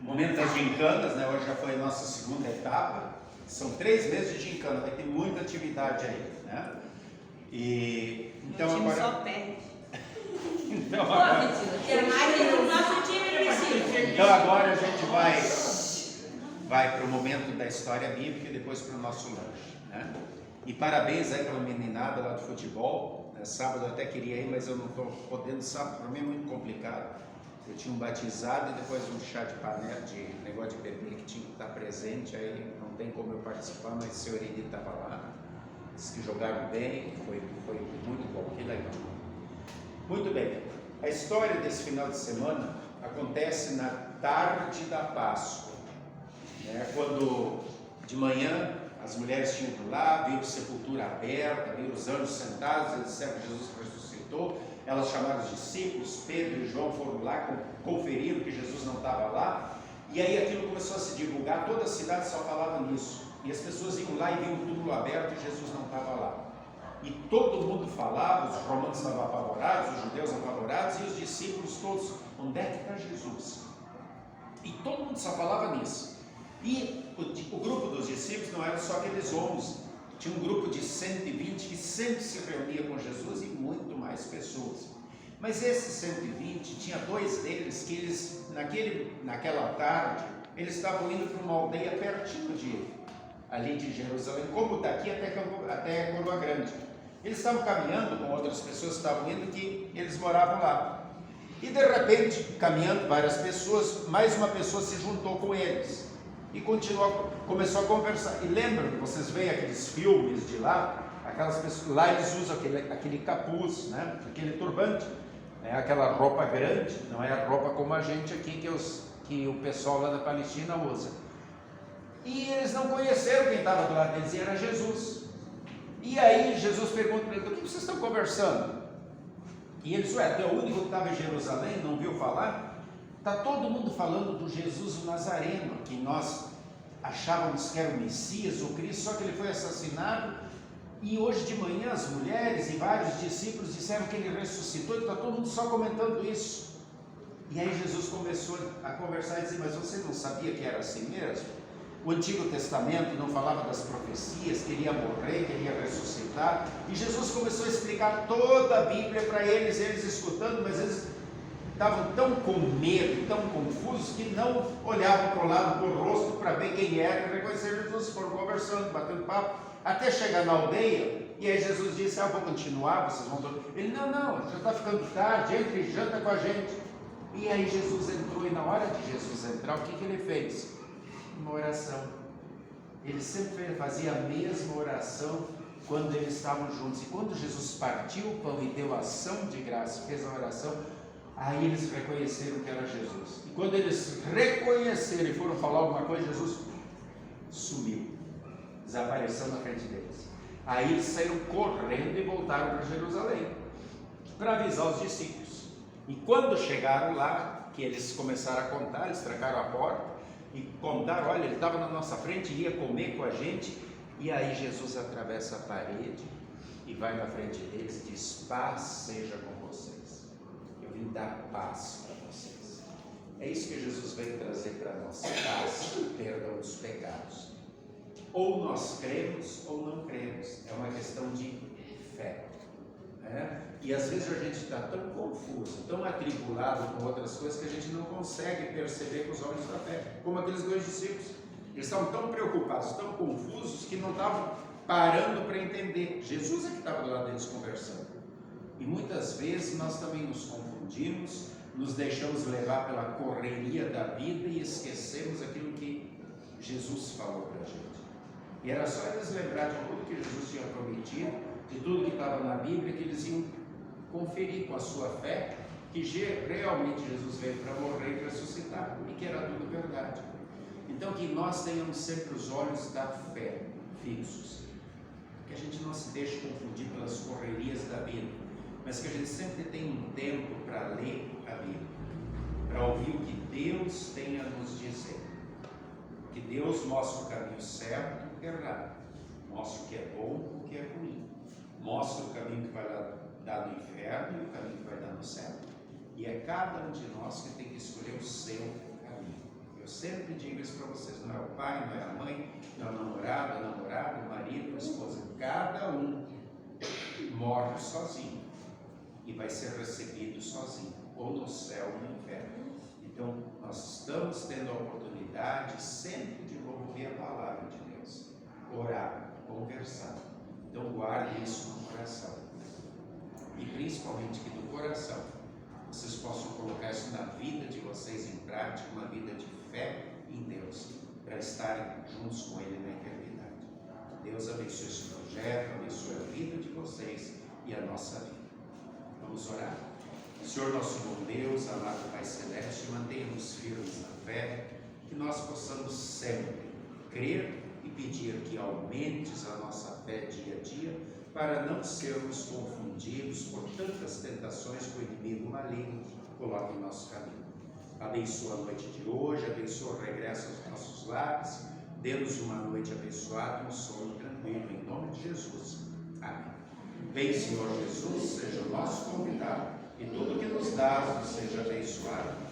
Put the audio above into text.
Momento das gincanas, né? Hoje já foi a nossa segunda etapa. São 3 meses de gincana, vai ter muita atividade aí, né? E então time agora. Só perde. Então Pô, agora. Vitina, quer mais que o nosso time precisa. Então agora a gente vai para o momento da história bíblica e depois para o nosso lanche, né? E parabéns aí pela meninada lá do futebol. Sábado eu até queria ir, mas eu não estou podendo. Sábado para mim é muito complicado. Eu tinha um batizado e depois um chá de panela, de negócio de bebê que tinha que estar presente, aí não tem como eu participar, mas o senhor Edi estava lá, disse que jogaram bem, foi muito bom, que legal. Muito bem, a história desse final de semana acontece na tarde da Páscoa, né? Quando de manhã as mulheres tinham ido lá, viram a sepultura aberta, viram os anjos sentados, eles disseram que Jesus ressuscitou. Elas chamaram os discípulos, Pedro e João foram lá, conferiram que Jesus não estava lá, e aí aquilo começou a se divulgar, toda a cidade só falava nisso, e as pessoas iam lá e viam o túmulo aberto e Jesus não estava lá. E todo mundo falava, os romanos estavam apavorados, os judeus apavorados, e os discípulos todos, onde é que está Jesus? E todo mundo só falava nisso. E o grupo dos discípulos não era só aqueles 11, tinha um grupo de 120 que sempre se reunia com Jesus e muito mais pessoas. Mas esses 120, tinha 2 deles que eles, naquela tarde, eles estavam indo para uma aldeia pertinho ali de Jerusalém, como daqui até Coroa Grande. Eles estavam caminhando com outras pessoas que estavam indo, que eles moravam lá. E de repente, caminhando várias pessoas, mais uma pessoa se juntou com eles. E começou a conversar. E lembram que vocês veem aqueles filmes de lá, aquelas pessoas, lá eles usam aquele capuz, né? Aquele turbante, aquela roupa grande, não é a roupa como a gente aqui que o pessoal lá da Palestina usa. E eles não conheceram quem estava do lado deles, e era Jesus. E aí Jesus pergunta para eles: o que vocês estão conversando? E eles: ué, tu é o único que estava em Jerusalém, não viu falar? Está todo mundo falando do Jesus o Nazareno, que nós achávamos que era o Messias, o Cristo, só que ele foi assassinado, e hoje de manhã as mulheres e vários discípulos disseram que ele ressuscitou, e está todo mundo só comentando isso. E aí Jesus começou a conversar e dizer: mas você não sabia que era assim mesmo? O Antigo Testamento não falava das profecias, que ele ia morrer, que ele ia ressuscitar, e Jesus começou a explicar toda a Bíblia para eles escutando, mas eles estavam tão com medo, tão confusos, que não olhavam para o lado do rosto para ver quem era e reconhecer Jesus. Foram conversando, batendo papo, até chegar na aldeia. E aí Jesus disse: vou continuar, vocês vão todos. Ele: não, já está ficando tarde, entre e janta com a gente. E aí Jesus entrou, e na hora de Jesus entrar, o que ele fez? Uma oração. Ele sempre fazia a mesma oração quando eles estavam juntos. E quando Jesus partiu o pão e deu ação de graça, fez a oração, aí eles reconheceram que era Jesus. E quando eles reconheceram e foram falar alguma coisa, Jesus sumiu, desapareceu na frente deles. Aí eles saíram correndo e voltaram para Jerusalém para avisar os discípulos. E quando chegaram lá, que eles começaram a contar, eles trancaram a porta e contaram: olha, ele estava na nossa frente, ia comer com a gente. E aí Jesus atravessa a parede e vai na frente deles e diz: paz seja com vocês. Eu vim dar paz para vocês. É isso que Jesus veio trazer para nós: paz, perdão dos pecados. Ou nós cremos ou não cremos, é uma questão de fé, né? E às vezes a gente está tão confuso, tão atribulado com outras coisas, que a gente não consegue perceber com os olhos da fé, como aqueles 2 discípulos. Eles estavam tão preocupados, tão confusos, que não estavam parando para entender. Jesus é que estava do lado deles conversando. E muitas vezes nós também nos confundimos, nos deixamos levar pela correria da vida e esquecemos aquilo que Jesus falou para a gente. E era só eles lembrar de tudo que Jesus tinha prometido, de tudo que estava na Bíblia, que eles iam conferir com a sua fé que realmente Jesus veio para morrer e ressuscitar, e que era tudo verdade. Então que nós tenhamos sempre os olhos da fé fixos, que a gente não se deixe confundir pelas correrias da vida, mas que a gente sempre tenha um tempo para ler a Bíblia, para ouvir o que Deus tem a nos dizer, que Deus mostra o caminho certo e o que é errado, mostra o que é bom e o que é ruim, mostra o caminho que vai dar no inferno e o caminho que vai dar no céu. E é cada um de nós que tem que escolher o seu caminho. sempre digo isso para vocês, não é o pai, não é a mãe, não é o namorado, o marido, a esposa. Cada um morre sozinho e vai ser recebido sozinho, ou no céu ou no inferno. Então, nós estamos tendo a oportunidade sempre de ouvir a palavra de Deus, orar, conversar. Então, guarde isso no coração. E principalmente que do coração, vocês possam colocar isso na vida de vocês em prática, uma vida de fé em Deus, para estarem juntos com Ele na eternidade. Deus abençoe esse projeto, abençoe a vida de vocês e a nossa vida. Vamos orar. Senhor nosso bom Deus, amado Pai Celeste, mantenha-nos firmes na fé, que nós possamos sempre crer e pedir que aumentes a nossa fé dia a dia, para não sermos confundidos por tantas tentações que o inimigo maligno coloca em nosso caminho. Abençoa a noite de hoje, abençoa o regresso aos nossos lares, dê-nos uma noite abençoada e um sono tranquilo, em nome de Jesus. Amém. Vem, Senhor Jesus, seja o nosso convidado, e tudo que nos dás nos seja abençoado.